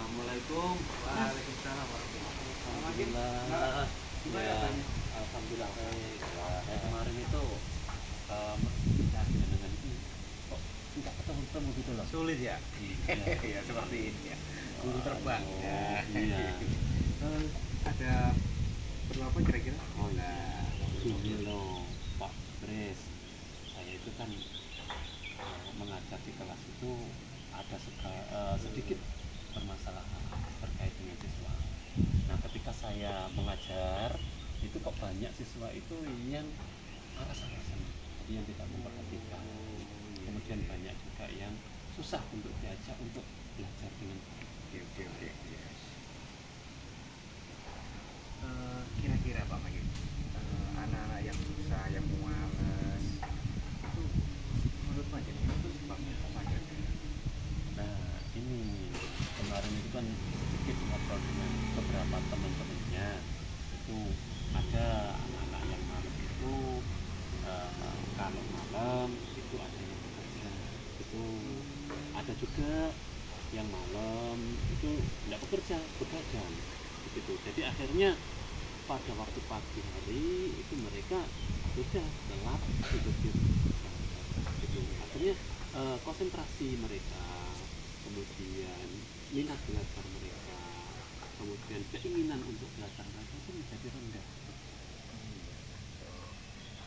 Assalamualaikum. Waalaikumsalam warahmatullahi wabarakatuh. Alhamdulillah. Gimana Ya, kabarnya? alhamdulillah baik. Kemarin itu kita dengan ini kok nggak ketemu-ketemu gitu loh. Sulit ya? Iya. Ya seperti ini ya. Guru terbang. Oh, Ya. iya. Ada perlu apa kira-kira? Oh iya. Gini loh, Pak Bres. Saya itu kan mengajar di kelas itu ada sedikit permasalahan terkait dengan siswa. Nah, ketika saya mengajar itu kok banyak siswa itu yang aras-arasan, jadi yang tidak memperhatikan. Kemudian banyak juga yang susah untuk diajak untuk belajar dengan baik. Oke. Kira-kira Pak Magin, anak-anak yang susah, yang malas, itu menurut Pak Magin itu sebabnya apa aja? Nah, ini kemarin itu kan sedikit ngobrol dengan beberapa teman-temannya. Itu ada anak-anak yang malam itu kalau malam itu ada yang bekerja, itu ada juga yang malam itu tidak bekerja, begadang begitu. Jadi akhirnya pada waktu pagi hari itu mereka sudah telat tidur gitu. Akhirnya konsentrasi mereka, kemudian minat belajar mereka, kemudian keinginan untuk belajar mereka itu menjadi rendah.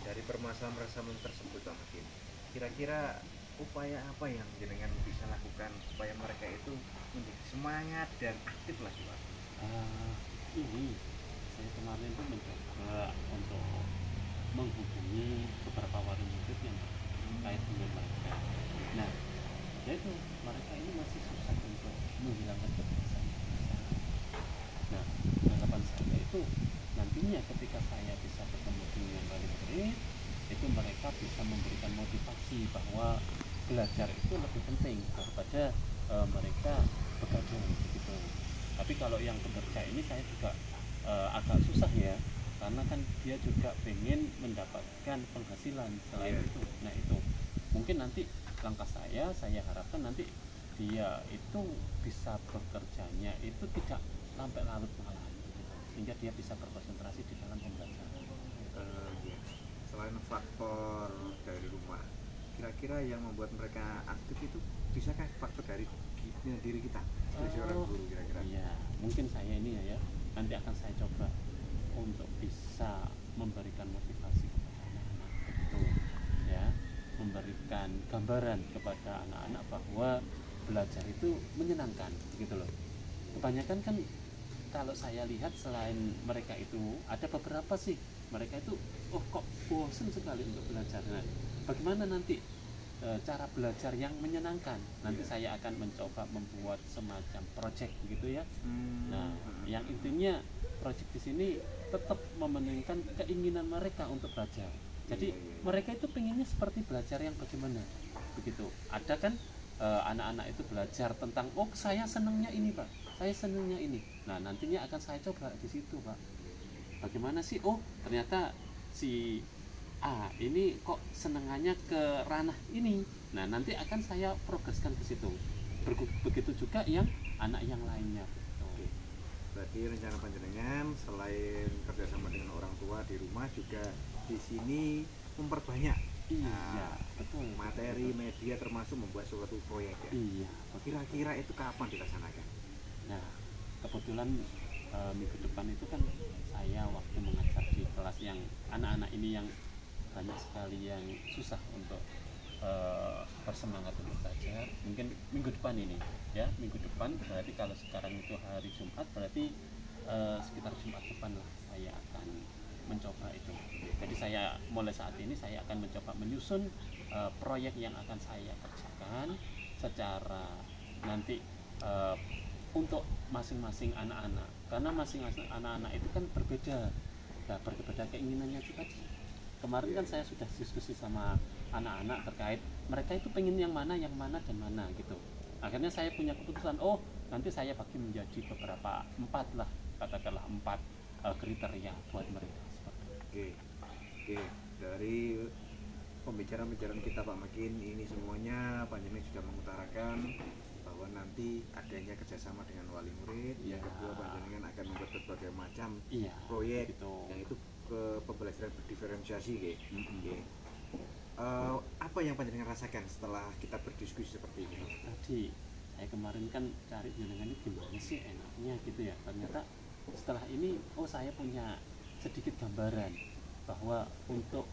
Dari permasalahan tersebut Pak Magin, kira-kira upaya apa yang jenengan bisa lakukan supaya mereka itu menjadi semangat dan aktif lagi Pak? Ini saya kemarin itu mencoba untuk menghubungi beberapa warung murid yang terkait dengan mereka. Nah, yaitu mereka ini masih susah untuk menghilangkan kebiasaan. Nah, harapan saya itu nantinya ketika saya bisa bertemu dengan murid, itu mereka bisa memberikan motivasi bahwa belajar itu lebih penting daripada mereka begadang gitu. Tapi kalau yang bekerja ini saya juga agak susah ya, karena kan dia juga pengen mendapatkan penghasilan selain itu. Nah, itu mungkin nanti langkah saya harapkan nanti dia itu bisa bekerjanya itu tidak sampai larut malam gitu, sehingga dia bisa berkonsentrasi di dalam pembelajaran. Selain faktor dari rumah, kira-kira yang membuat mereka aktif itu bisakah faktor dari diri kita sebagai seorang guru kira-kira? Iya, mungkin saya ini ya nanti akan saya coba untuk bisa memberikan motivasi kepada anak-anak begitu ya, memberikan gambaran kepada anak-anak bahwa belajar itu menyenangkan gitu loh. Kebanyakan kan kalau saya lihat selain mereka itu ada beberapa sih mereka itu kok bosan sekali untuk belajar. Nah, bagaimana nanti cara belajar yang menyenangkan? Nanti saya akan mencoba membuat semacam project gitu ya. Nah, yang intinya project di sini tetap mementingkan keinginan mereka untuk belajar. Jadi mereka itu pengennya seperti belajar yang bagaimana begitu. Ada kan anak-anak itu belajar tentang saya senangnya ini Pak, saya senangnya ini. Nah, nantinya akan saya coba di situ Pak. Bagaimana sih? Ternyata si A ini kok senangannya ke ranah ini. Nah, nanti akan saya progreskan ke situ. Begitu juga yang anak yang lainnya. Oke. Berarti rencana panjenengan selain kerjasama dengan orang tua di rumah juga di sini memperbanyak betul, materi betul. media termasuk membuat suatu proyek ya. Iya. Kira-kira itu kapan dilaksanakan? Nah, kebetulan minggu depan itu kan saya waktu mengajar di kelas yang anak-anak ini yang banyak sekali yang susah untuk bersemangat untuk belajar. Mungkin minggu depan ini ya, minggu depan berarti kalau sekarang itu hari Jumat berarti sekitar Jumat depan lah saya akan mencoba itu. Jadi saya mulai saat ini saya akan mencoba menyusun proyek yang akan saya kerjakan secara nanti untuk masing-masing anak-anak, karena masing-masing anak-anak itu kan berbeda. Nah, berbeda keinginannya juga. Kemarin kan saya sudah diskusi sama anak-anak terkait mereka itu pengen yang mana dan mana gitu. Akhirnya saya punya keputusan, nanti saya bagi menjadi beberapa 4 lah, katakanlah 4 kriteria buat mereka. Oke. Dari pembicaraan kita Pak Magin ini semuanya panjenengan sudah mengutarakan bahwa bahwa nanti adanya kerjasama dengan wali murid. Ya. Yang kedua, panjenengan akan membuat berbagai macam Iya, proyek gitu. yang itu ke pembelajaran berdiferensiasi, nggih. Nggih. Apa yang panjenengan rasakan setelah kita berdiskusi seperti ini? Tadi saya kemarin kan cari jenengan ini gimana sih enaknya gitu ya. Ternyata setelah ini saya punya sedikit gambaran bahwa untuk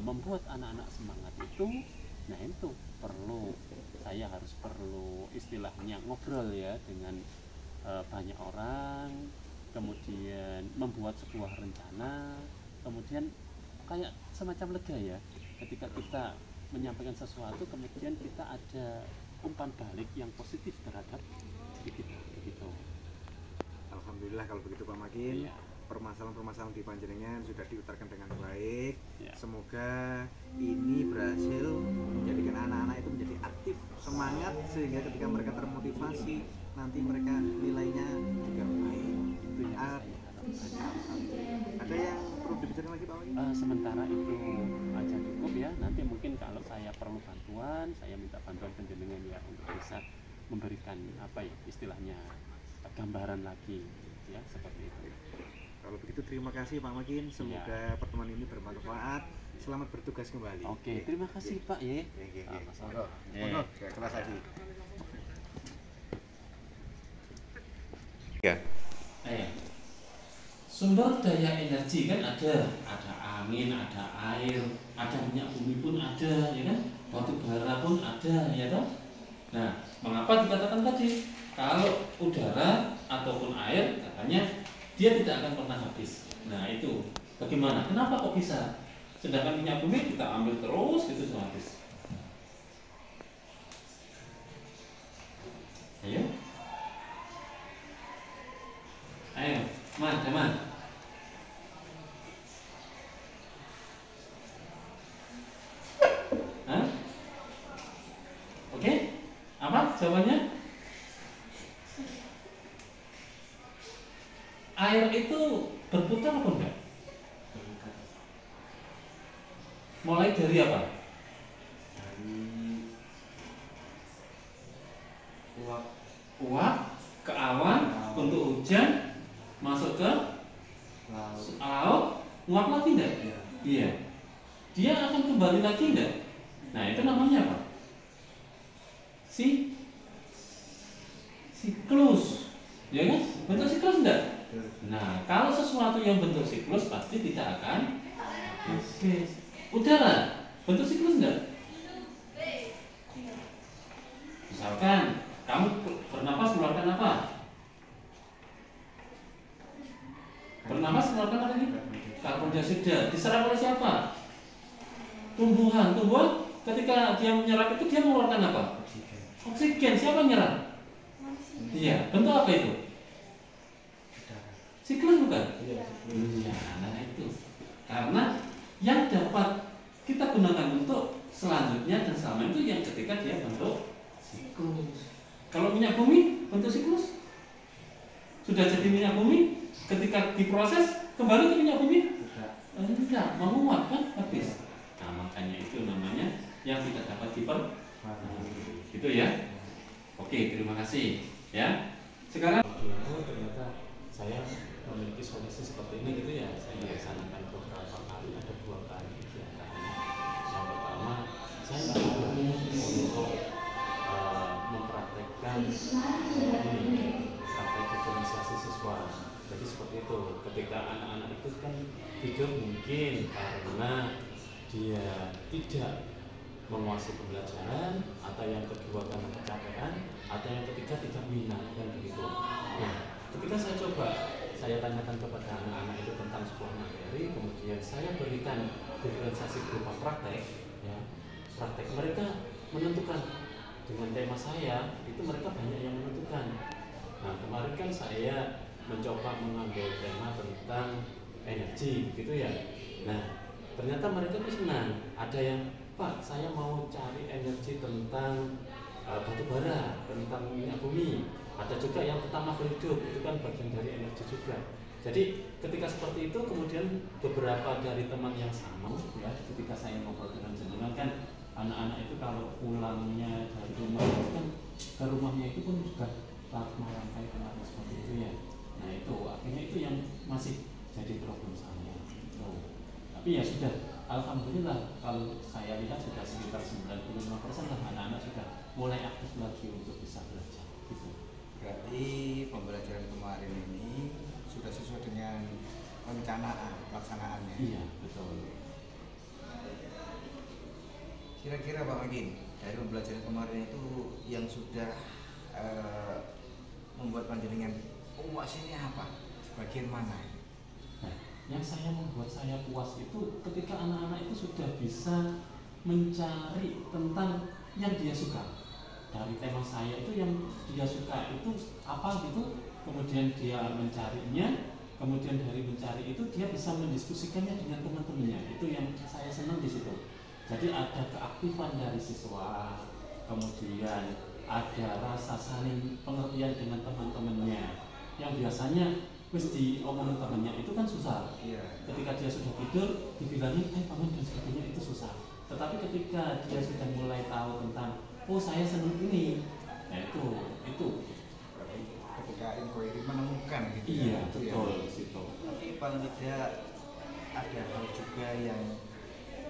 membuat anak-anak semangat itu, nah itu saya harus perlu istilahnya ngobrol ya dengan banyak orang, kemudian membuat sebuah rencana, kemudian kayak semacam lega ya ketika kita menyampaikan sesuatu, kemudian kita ada umpan balik yang positif terhadap diri kita begitu. Alhamdulillah kalau begitu Pak Makin. Iya. Permasalahan-permasalahan di panjenengan sudah diutarakan dengan baik. Ya. Semoga ini berhasil menjadikan anak-anak itu menjadi aktif, semangat, sehingga ketika mereka termotivasi nanti mereka nilainya juga baik. Itu yang saya harapkan. Ada yang perlu dibicarakan lagi Pak Makin? Sementara itu aja cukup ya. Nanti mungkin kalau saya perlu bantuan, saya minta bantuan penjenengan ya untuk bisa memberikan apa ya istilahnya gambaran lagi ya seperti itu. Kalau begitu terima kasih Pak Makin. Semoga pertemuan ini bermanfaat. Selamat bertugas kembali. Oke, terima kasih Pak ya. Monggo, kelas lagi. Ya. Sumber daya energi kan ada angin, ada air, ada minyak bumi pun ada, ya kan? Batu bara pun ada, ya kan? Nah, mengapa dikatakan tadi kalau udara ataupun air katanya dia tidak akan pernah habis. Nah, itu bagaimana? Kenapa kok bisa? Sedangkan minyak bumi kita ambil terus gitu sampai habis. Ayo. Man. Hah? Oke? Apa jawabannya? Air itu berputar apa enggak? Mulai dari apa? Dari Uap ke awan untuk hujan, masuk ke laut, nguap lagi enggak? Iya. Dia akan kembali lagi enggak? Nah, itu namanya apa? Siklus. Ya kan? Bentuk siklus enggak? Nah, kalau sesuatu yang bentuk siklus pasti tidak akan habis. Udara bentuk siklus enggak? Misalkan kamu bernapas mengeluarkan apa? Bernapas mengeluarkan apa ini? Karbon dioksida. Diserap oleh siapa? Tumbuhan ketika dia menyerap itu dia mengeluarkan apa? Oksigen. Siapa yang menyerap? Iya. Bentuk apa itu? Siklus bukan? Iya. Nah itu. Karena yang dapat kita gunakan untuk selanjutnya dan selama itu yang ketika dia bentuk siklus. Kalau minyak bumi bentuk siklus sudah jadi minyak bumi, ketika diproses kembali ke minyak bumi tidak menguap kan habis. Nah makanya itu namanya yang tidak dapat gitu ya. Oke, terima kasih ya. Sekarang ternyata saya memiliki solusi seperti ini gitu ya. Saya laksanakan beberapa kali, ada 2 kali kegiatan. Yang pertama, saya untuk mempraktekkan praktek diferensiasi siswa. Jadi seperti itu. Ketika anak-anak itu kan tidur mungkin karena dia tidak menguasai pembelajaran, atau yang kedua karena kecapean, atau yang ketiga tidak minat kan begitu. Nah, ketika saya tanyakan kepada anak-anak itu tentang sebuah materi, kemudian saya berikan diferensiasi berupa praktek, ya, praktek mereka menentukan dengan tema saya itu mereka banyak yang menentukan. Nah kemarin kan saya mencoba mengambil tema tentang energi, gitu ya. Nah ternyata mereka tuh senang. Ada yang Pak, saya mau cari energi tentang batu bara, tentang minyak bumi. Ada juga yang tentang makhluk hidup, itu kan bagian dari energi juga. Jadi ketika seperti itu kemudian beberapa dari teman yang sama ya, ketika saya ngobrol dengan jenengan kan anak-anak itu kalau pulangnya dari rumah itu kan ke rumahnya itu pun juga larut malam kayak kemarin seperti itu ya. Nah itu akhirnya itu yang masih jadi problem saya. Tapi ya sudah, alhamdulillah kalau saya lihat sudah sekitar 95% lah anak-anak sudah mulai aktif lagi untuk bisa belajar gitu. Berarti pembelajaran kemarin ini sudah sesuai dengan perencanaan pelaksanaannya. Iya betul. Kira-kira Pak Magin, dari pembelajaran kemarin itu yang sudah membuat panjenengan puas ini apa? Bagian mana? Nah, yang membuat saya puas itu ketika anak-anak itu sudah bisa mencari tentang yang dia suka. Dari tema saya itu yang dia suka itu apa gitu, kemudian dia mencarinya, kemudian dari mencari itu dia bisa mendiskusikannya dengan teman-temannya. Itu yang saya senang di situ. Jadi ada keaktifan dari siswa, kemudian ada rasa saling pengertian dengan teman-temannya. Yang biasanya wis diomongin temannya itu kan susah. Iya. Ketika dia sudah tidur, dibilangin bangun dan sebagainya itu susah. Tetapi ketika dia sudah mulai tahu tentang, oh saya senang ini, nah itu. Berarti ketika inquiry menemukan gitu. Iya ya, betul ya. di situ. Tapi paling tidak ada hal juga yang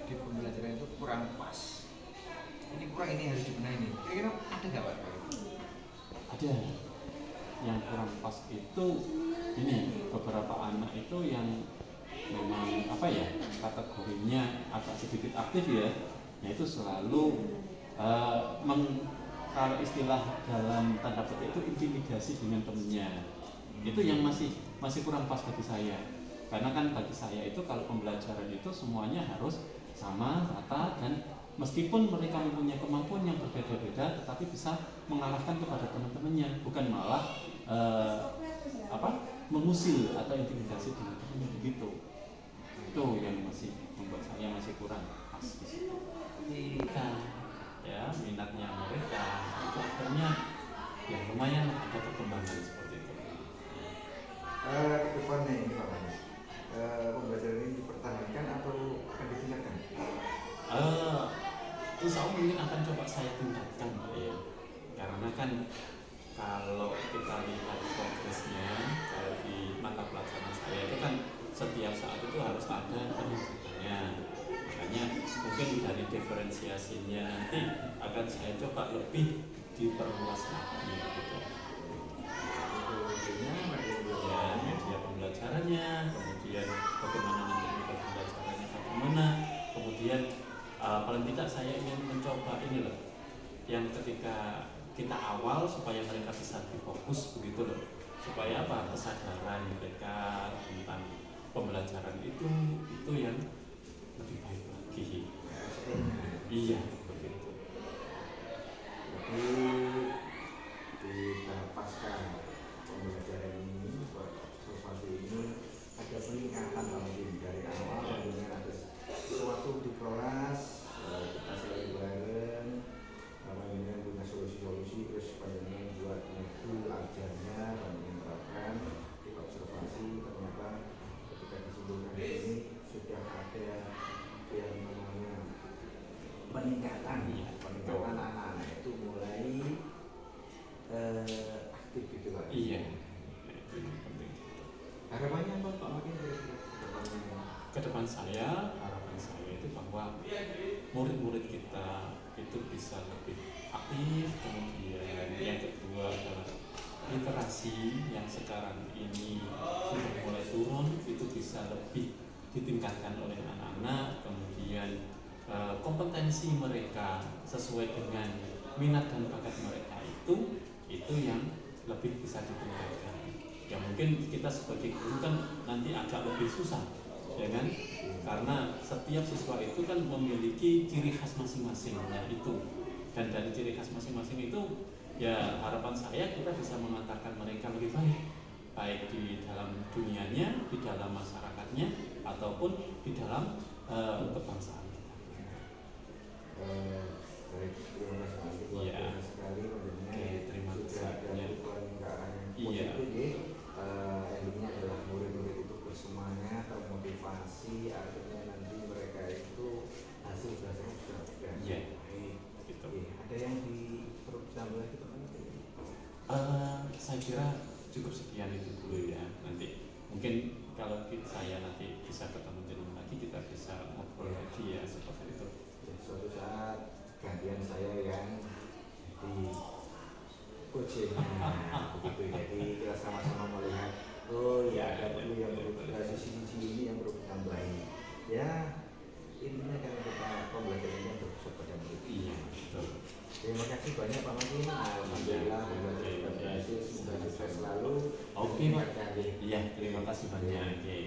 di pembelajaran itu kurang pas. Ini kurang, ini harus dibenahi nih. Kira-kira ada nggak Pak? Ada yang kurang pas itu ini beberapa anak itu yang memang apa ya kategorinya agak sedikit aktif ya, yaitu selalu kalau istilah dalam tanda petik itu intimidasi dengan temennya. Itu yang masih kurang pas bagi saya, karena kan bagi saya itu kalau pembelajaran itu semuanya harus sama rata, dan meskipun mereka mempunyai kemampuan yang berbeda-beda tetapi bisa mengalahkan kepada teman-temannya, bukan malah mengusil atau intimidasi dengan temannya begitu. Itu yang masih membuat saya masih kurang pas di situ. Ya minatnya mereka itu akhirnya ya lumayan ada perkembangan seperti itu. Kedepannya ini Pak Manis, pembelajaran ini dipertahankan atau akan ditingkatkan? Insya Allah mungkin akan coba saya tingkatkan ya, karena kan kalau kita lihat progresnya kalau di mata pelajaran saya itu kan setiap saat itu harus ada penunjukannya, makanya mungkin dari diferensiasinya nanti akan saya coba lebih diperluas lagi gitu. Ya, media pembelajarannya, kemudian bagaimana nanti media pembelajarannya bagaimana, kemudian paling tidak saya ingin mencoba ini loh, yang ketika kita awal supaya mereka bisa lebih fokus begitu loh, supaya apa kesadaran mereka tentang pembelajaran itu yang lebih baik lagi. Iya begitu. Jadi di tahap pasca pembelajaran ini, observasi ini ada peningkatan lagi dari awal, kemudian ada sesuatu di kelas, kita selalu bareng, kemudian punya solusi-solusi, terus kemudian buat modul ajarnya, kemudian terapkan di observasi, ternyata ketika disimpulkan ini sudah ada yang namanya peningkatan anak-anak itu mulai aktif gitu Pak. Iya. Harapannya apa Pak Makin Ke depan saya, harapan saya itu bahwa murid-murid kita itu bisa lebih aktif, kemudian yang kedua adalah literasi yang sekarang ini sudah mulai turun itu bisa lebih ditingkatkan oleh anak-anak, kemudian kompetensi mereka sesuai dengan minat dan bakat mereka itu yang lebih bisa ditingkatkan. Ya mungkin kita sebagai guru kan nanti agak lebih susah, ya kan? Karena setiap siswa itu kan memiliki ciri khas masing-masing, nah itu. Dan dari ciri khas masing-masing itu, ya harapan saya kita bisa mengantarkan mereka lebih baik di dalam dunianya, di dalam masyarakatnya, ataupun di dalam kebangsaan kita. Baik, terima kasih Iya. sekali. Oke, terima kasih. Iya. Iya. Intinya adalah murid-murid itu bersemangat, termotivasi, akhirnya nanti mereka itu hasil belajarnya sudah Iya. saya kira cukup sekian itu dulu ya. Nanti mungkin kalau saya nanti bisa ketemu dengan lagi, kita bisa ngobrol lagi ya seperti itu. Ya, suatu saat gantian saya yang di coachingnya begitu. Jadi kita sama-sama melihat, oh ya ada perlu yang perlu kita sisi ini yang perlu kita tambahin. Ya intinya kan kita pembelajaran yang berpusat pada murid. Iya, betul. Terima kasih banyak Pak Makin. Alhamdulillah belajar kita berhasil. Semoga sukses selalu. Oke Pak. Iya, terima kasih banyak. Oke.